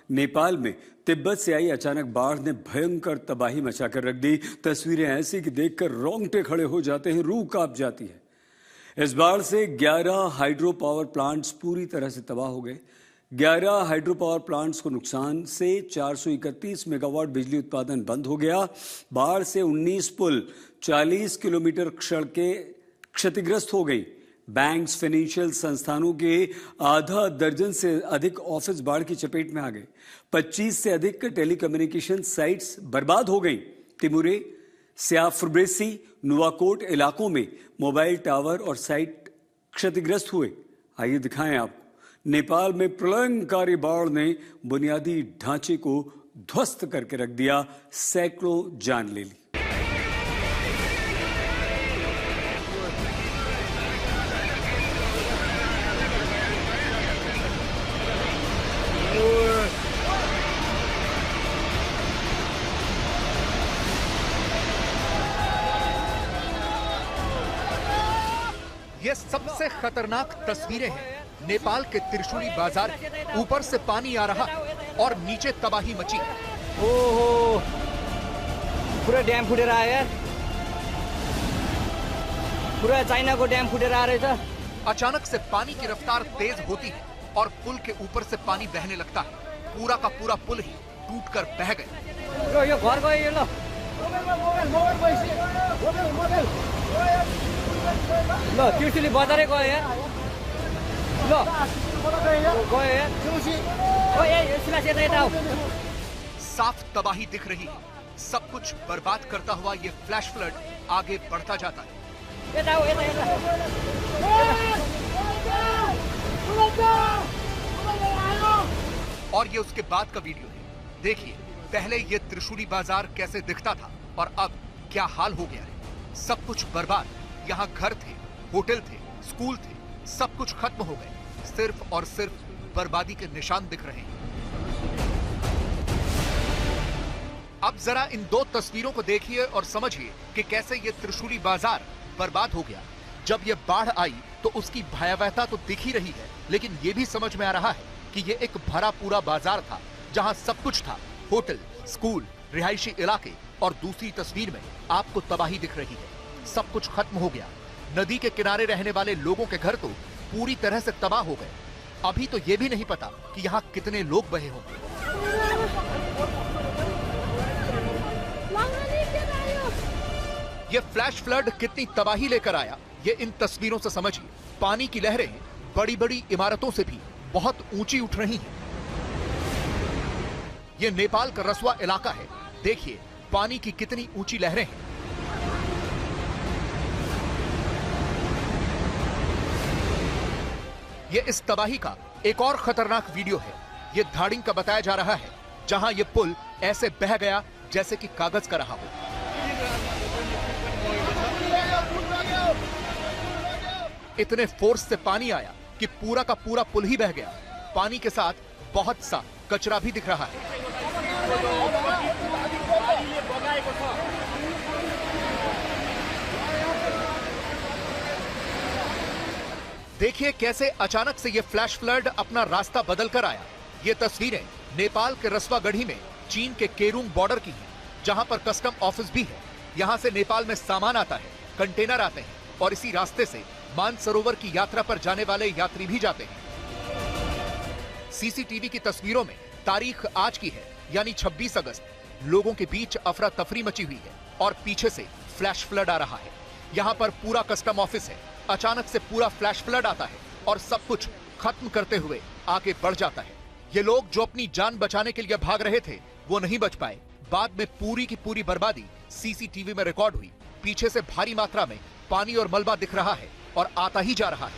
नेपाल में तिब्बत से आई अचानक बाढ़ ने भयंकर तबाही मचाकर रख दी। तस्वीरें ऐसी कि देखकर रोंगटे खड़े हो जाते हैं, रूह कांप जाती है। इस बाढ़ से 11 हाइड्रो पावर प्लांट्स पूरी तरह से तबाह हो गए। 11 हाइड्रो पावर प्लांट्स को नुकसान से 431 मेगावाट बिजली उत्पादन बंद हो गया। बाढ़ से 19 पुल 40 किलोमीटर सड़कें क्षतिग्रस्त हो गई। बैंक्स, फाइनेंशियल संस्थानों के आधा दर्जन से अधिक ऑफिस बाढ़ की चपेट में आ गए। 25 से अधिक टेलीकम्युनिकेशन साइट्स बर्बाद हो गई। तिमुरे, स्याफुब्रेसी, नुवाकोट इलाकों में मोबाइल टावर और साइट क्षतिग्रस्त हुए। आइए दिखाएं आपको। नेपाल में प्रलयंकारी बाढ़ ने बुनियादी ढांचे को ध्वस्त करके रख दिया, सैकड़ों जान ले ली। ये सबसे खतरनाक तस्वीरें हैं नेपाल के त्रिशूली बाजार। ऊपर से पानी आ रहा और नीचे तबाही मची। ओहो, पूरा डैम फुटेर आयो यार, पूरा चाइना को डैम फुटेर आ रहा है। अचानक से पानी की रफ्तार तेज होती है और पुल के ऊपर से पानी बहने लगता है। पूरा का पूरा पुल ही टूटकर बह गया। यो घर गयो यो ल त्रिशूली बजारै गयो यार, ल गयो यार। साफ तबाही दिख रही है। सब कुछ बर्बाद करता हुआ ये फ्लैश फ्लड आगे बढ़ता जाता है। और ये उसके बाद का वीडियो है। देखिए पहले ये त्रिशूली बाजार कैसे दिखता था और अब क्या हाल हो गया है। सब कुछ बर्बाद। यहाँ घर थे, होटल थे, स्कूल थे, सब कुछ खत्म हो गए। सिर्फ और सिर्फ बर्बादी के निशान दिख रहे हैं। अब जरा इन दो तस्वीरों को देखिए और समझिए कि कैसे ये त्रिशूली बाजार बर्बाद हो गया। जब ये बाढ़ आई तो उसकी भयावहता तो दिख ही रही है, लेकिन ये भी समझ में आ रहा है कि ये एक भरा पूरा बाजार था जहां सब कुछ था, होटल, स्कूल, रिहायशी इलाके। और दूसरी तस्वीर में आपको तबाही दिख रही है। सब कुछ खत्म हो गया। नदी के किनारे रहने वाले लोगों के घर तो पूरी तरह से तबाह हो गए। अभी तो ये भी नहीं पता कि यहाँ कितने लोग बहे होंगे। ये फ्लैश फ्लड कितनी तबाही लेकर आया, ये इन तस्वीरों से समझिए। पानी की लहरें बड़ी बड़ी इमारतों से भी बहुत ऊंची उठ रही हैं। ये नेपाल का रसवा इलाका है। देखिए पानी की कितनी ऊंची लहरें हैं। ये इस तबाही का एक और खतरनाक वीडियो है। ये धाड़िंग का बताया जा रहा है, जहां ये पुल ऐसे बह गया जैसे कि कागज का रहा हो। इतने फोर्स से पानी आया कि पूरा का पूरा पुल ही बह गया। पानी के साथ बहुत सा कचरा भी दिख रहा है। देखिए कैसे अचानक से ये फ्लैश फ्लड अपना रास्ता बदल कर आया। ये तस्वीरें नेपाल के रसवागढ़ी में चीन के केरुंग बॉर्डर की हैं, जहां पर कस्टम ऑफिस भी है। यहां से नेपाल में सामान आता है, कंटेनर आते हैं और इसी रास्ते से मानसरोवर की यात्रा पर जाने वाले यात्री भी जाते हैं। सीसीटीवी की तस्वीरों में तारीख आज की है, यानी 26 अगस्त। लोगों के बीच अफरा तफरी मची हुई है और पीछे से फ्लैश फ्लड आ रहा है। यहाँ पर पूरा कस्टम ऑफिस है। अचानक से पूरा फ्लैश फ्लड आता है और सब कुछ खत्म करते हुए आगे बढ़ जाता है। ये लोग जो अपनी जान बचाने के लिए भाग रहे थे वो नहीं बच पाए। बाद में पूरी की पूरी बर्बादी सीसीटीवी में रिकॉर्ड हुई। पीछे से भारी मात्रा में पानी और मलबा दिख रहा है और आता ही जा रहा है।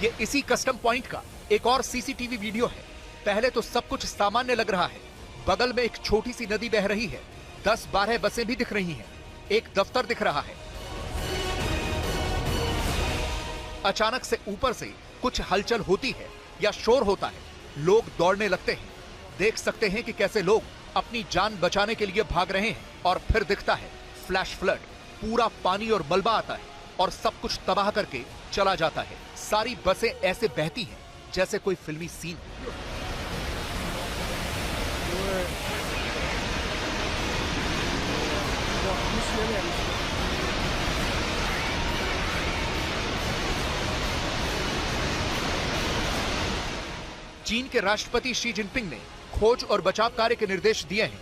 ये इसी कस्टम पॉइंट का एक और सीसीटीवी वीडियो है। पहले तो सब कुछ सामान्य लग रहा है। बगल में एक छोटी सी नदी बह रही है। 10-12 बसें भी दिख रही हैं। एक दफ्तर दिख रहा है। अचानक से ऊपर से कुछ हलचल होती है या शोर होता है। लोग दौड़ने लगते हैं। देख सकते हैं कि कैसे लोग अपनी जान बचाने के लिए भाग रहे हैं और फिर दिखता है फ्लैश फ्लड। पूरा पानी और मलबा आता है और सब कुछ तबाह करके चला जाता है। सारी बसें ऐसे बहती हैं जैसे कोई फिल्मी सीन हो। चीन के राष्ट्रपति शी जिनपिंग ने खोज और बचाव कार्य के निर्देश दिए हैं।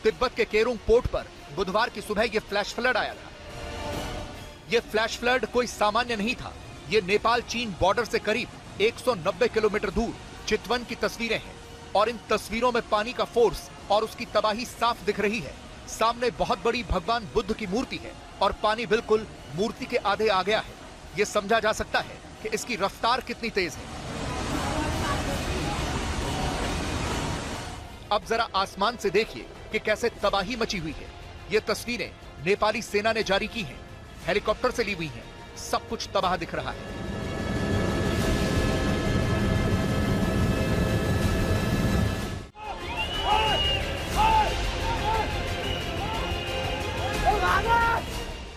तिब्बत के केरोंग पोर्ट पर बुधवार की सुबह यह फ्लैश फ्लड आया था। यह फ्लैश फ्लड कोई सामान्य नहीं था। यह नेपाल चीन बॉर्डर से करीब 190 किलोमीटर दूर चितवन की तस्वीरें हैं और इन तस्वीरों में पानी का फोर्स और उसकी तबाही साफ दिख रही है। सामने बहुत बड़ी भगवान बुद्ध की मूर्ति है और पानी बिल्कुल मूर्ति के आधे आ गया है। यह समझा जा सकता है कि इसकी रफ्तार कितनी तेज है। अब जरा आसमान से देखिए कि कैसे तबाही मची हुई है। ये तस्वीरें नेपाली सेना ने जारी की हैं, हेलीकॉप्टर से ली हुई हैं। सब कुछ तबाह दिख रहा है।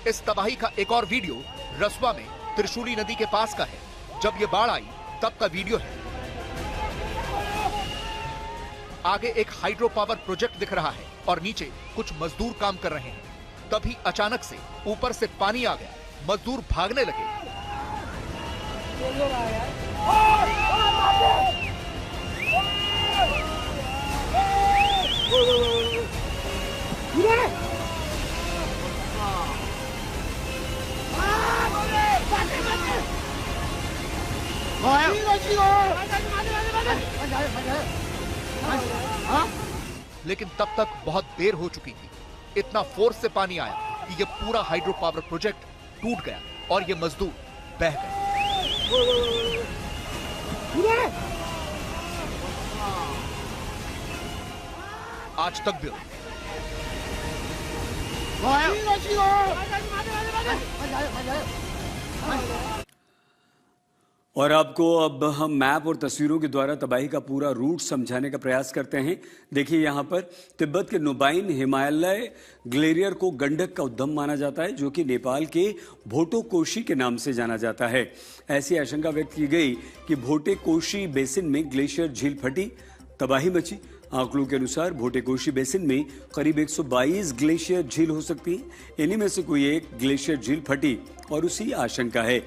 इस तबाही का एक और वीडियो रसुआ में त्रिशूली नदी के पास का है। जब ये बाढ़ आई तब का वीडियो है। आगे एक हाइड्रो पावर प्रोजेक्ट दिख रहा है और नीचे कुछ मजदूर काम कर रहे हैं। तभी अचानक से ऊपर से पानी आ गया। मजदूर भागने लगे। लेकिन तब तक बहुत देर हो चुकी थी। इतना फोर्स से पानी आया कि यह पूरा हाइड्रो पावर प्रोजेक्ट टूट गया और ये मजदूर बह गए। आज तक भी और आपको अब हम मैप और तस्वीरों के द्वारा तबाही का पूरा रूट समझाने का प्रयास करते हैं। देखिए यहाँ पर तिब्बत के नुबाइन हिमालय ग्लेशियर को गंडक का उद्गम माना जाता है, जो कि नेपाल के भोटेकोशी के नाम से जाना जाता है। ऐसी आशंका व्यक्त की गई कि भोटेकोशी बेसिन में ग्लेशियर झील फटी, तबाही मची। आंकड़ों के अनुसार भोटेकोशी बेसिन में करीब 122 ग्लेशियर झील हो सकती है। इन्हीं में से कोई एक ग्लेशियर झील फटी और उसी आशंका है,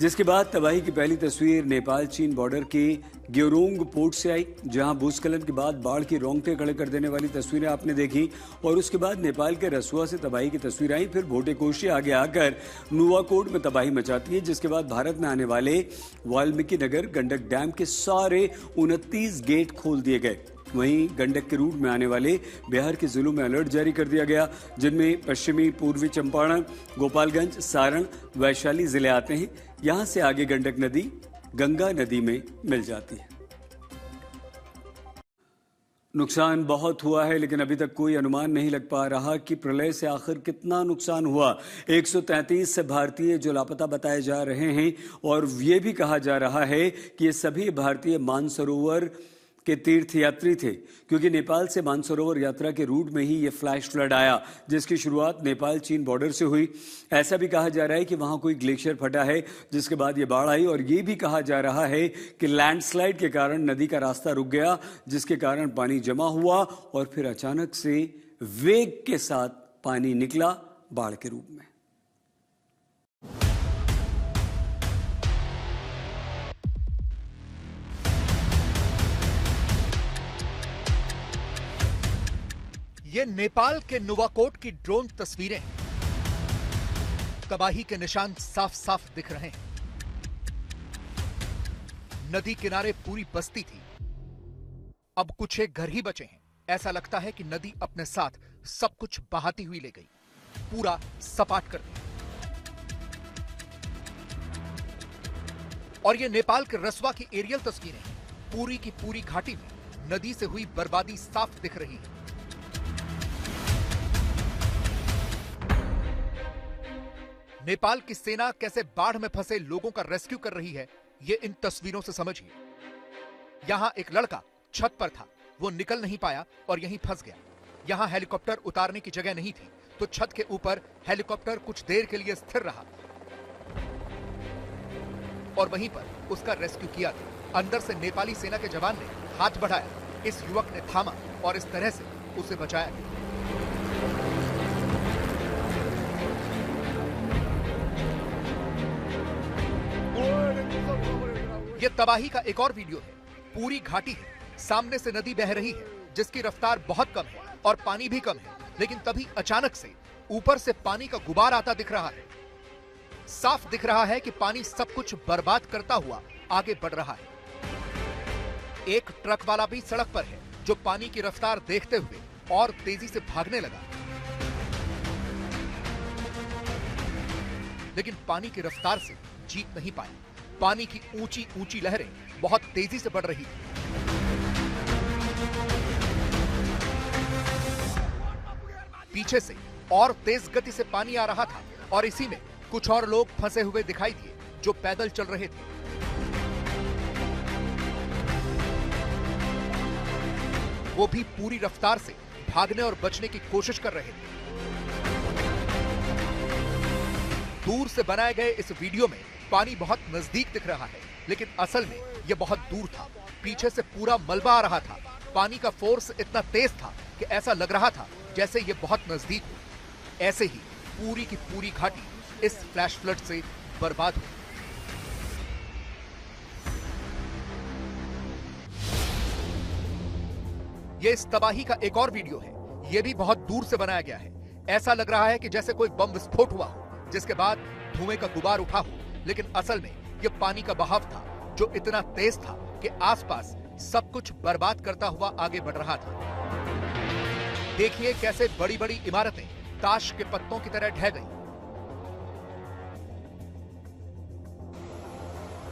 जिसके बाद तबाही की पहली तस्वीर नेपाल चीन बॉर्डर के केरोंग पोर्ट से आई, जहां भूस्खलन के बाद बाढ़ की रोंगटे खड़े कर देने वाली तस्वीरें आपने देखी। और उसके बाद नेपाल के रसुआ से तबाही की तस्वीर आई। फिर भोटेकोशी आगे आकर नुवाकोट में तबाही मचाती है, जिसके बाद भारत में आने वाले वाल्मीकि नगर गंडक डैम के सारे 29 गेट खोल दिए गए। वहीं गंडक के रूट में आने वाले बिहार के जिलों में अलर्ट जारी कर दिया गया, जिनमें पश्चिमी पूर्वी चंपारण, गोपालगंज, सारण, वैशाली जिले आते हैं। यहां से आगे गंडक नदी गंगा नदी में मिल जाती है। नुकसान बहुत हुआ है, लेकिन अभी तक कोई अनुमान नहीं लग पा रहा कि प्रलय से आखिर कितना नुकसान हुआ। 133 भारतीय जो लापता बताए जा रहे हैं और ये भी कहा जा रहा है कि ये सभी भारतीय मानसरोवर के तीर्थयात्री थे, क्योंकि नेपाल से मानसरोवर यात्रा के रूट में ही ये फ्लैश फ्लड आया, जिसकी शुरुआत नेपाल चीन बॉर्डर से हुई। ऐसा भी कहा जा रहा है कि वहां कोई ग्लेशियर फटा है, जिसके बाद ये बाढ़ आई। और ये भी कहा जा रहा है कि लैंडस्लाइड के कारण नदी का रास्ता रुक गया, जिसके कारण पानी जमा हुआ और फिर अचानक से वेग के साथ पानी निकला बाढ़ के रूप में। ये नेपाल के नुवाकोट की ड्रोन तस्वीरें हैं। तबाही के निशान साफ साफ दिख रहे हैं। नदी किनारे पूरी बस्ती थी। अब कुछ एक घर ही बचे हैं। ऐसा लगता है कि नदी अपने साथ सब कुछ बहाती हुई ले गई, पूरा सपाट कर दिया। और ये नेपाल के रसुआ की एरियल तस्वीरें हैं। पूरी की पूरी घाटी में नदी से हुई बर्बादी साफ दिख रही है। नेपाल की सेना कैसे बाढ़ में फंसे लोगों का रेस्क्यू कर रही है, ये इन तस्वीरों से समझिए। यहां एक लड़का छत पर था, वो निकल नहीं पाया और यहीं फंस गया। यहां हेलीकॉप्टर उतारने की जगह नहीं थी, तो छत के ऊपर हेलीकॉप्टर कुछ देर के लिए स्थिर रहा। और वहीं पर उसका रेस्क्यू किया गया। अंदर से नेपाली सेना के जवान ने हाथ बढ़ाया, इस युवक ने थामा और इस तरह से उसे बचाया गया। ये तबाही का एक और वीडियो है। पूरी घाटी है, सामने से नदी बह रही है जिसकी रफ्तार बहुत कम है और पानी भी कम है, लेकिन तभी अचानक से ऊपर से पानी का गुबार आता दिख रहा है। साफ दिख रहा है कि पानी सब कुछ बर्बाद करता हुआ आगे बढ़ रहा है। एक ट्रक वाला भी सड़क पर है जो पानी की रफ्तार देखते हुए और तेजी से भागने लगा, लेकिन पानी की रफ्तार से जीत नहीं पाया। पानी की ऊंची ऊंची लहरें बहुत तेजी से बढ़ रही थी। पीछे से और तेज गति से पानी आ रहा था और इसी में कुछ और लोग फंसे हुए दिखाई दिए जो पैदल चल रहे थे। वो भी पूरी रफ्तार से भागने और बचने की कोशिश कर रहे थे। दूर से बनाए गए इस वीडियो में पानी बहुत नजदीक दिख रहा है, लेकिन असल में यह बहुत दूर था। पीछे से पूरा मलबा आ रहा था। पानी का फोर्स इतना तेज था कि ऐसा लग रहा था जैसे ये बहुत नजदीक हो। ऐसे ही पूरी की पूरी घाटी इस फ्लैश फ्लड से बर्बाद हुई। ये इस तबाही का एक और वीडियो है। यह भी बहुत दूर से बनाया गया है। ऐसा लग रहा है कि जैसे कोई बम विस्फोट हुआ हो, जिसके बाद धुएं का गुबार उठा हो, लेकिन असल में यह पानी का बहाव था जो इतना तेज था कि आसपास सब कुछ बर्बाद करता हुआ आगे बढ़ रहा था। देखिए कैसे बड़ी बड़ी इमारतें ताश के पत्तों की तरह ढह गई।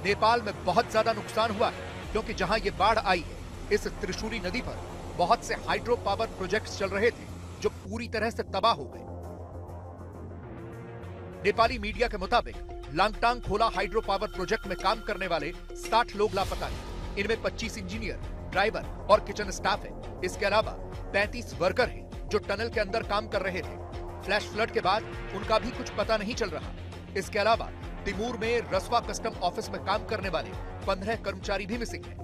नेपाल में बहुत ज्यादा नुकसान हुआ है क्योंकि जहां ये बाढ़ आई है, इस त्रिशूली नदी पर बहुत से हाइड्रो पावर प्रोजेक्ट्स चल रहे थे जो पूरी तरह से तबाह हो गए। नेपाली मीडिया के मुताबिक लांगटांग खोला हाइड्रो पावर प्रोजेक्ट में काम करने वाले 60 लोग लापता हैं। इनमें 25 इंजीनियर, ड्राइवर और किचन स्टाफ है। इसके अलावा 35 वर्कर हैं जो टनल के अंदर काम कर रहे थे। फ्लैश फ्लड के बाद उनका भी कुछ पता नहीं चल रहा। इसके अलावा तिमूर में रसवा कस्टम ऑफिस में काम करने वाले 15 कर्मचारी भी मिसिंग हैं।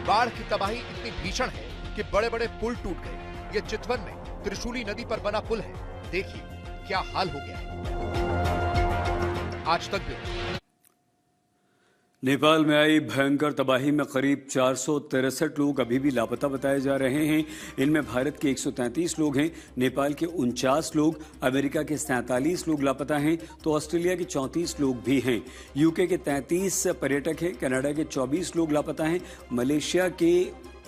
बाढ़ की तबाही इतनी भीषण है कि बड़े बड़े पुल टूट गए। ये चितवन में त्रिशूली नदी पर बना पुल है। देखिए क्या हाल हो गया। आज तक नेपाल में आई भयंकर तबाही में करीब 463 लोग अभी भी लापता बताए जा रहे हैं। इनमें भारत के 133 लोग हैं, नेपाल के 49 लोग, अमेरिका के 47 लोग लापता हैं, तो ऑस्ट्रेलिया के 34 लोग भी हैं। यूके के 33 पर्यटक हैं, कनाडा के 24 लोग लापता हैं, मलेशिया के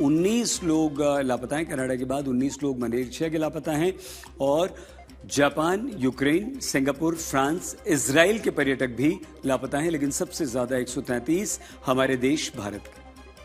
19 लोग लापता हैं, कनाडा के बाद 19 लोग मलेशिया के लापता हैं, और Japan, Ukraine, Singapore, France, Israel के पर्यटक भी लापता हैं, लेकिन सबसे ज्यादा 133 हमारे देश भारत के।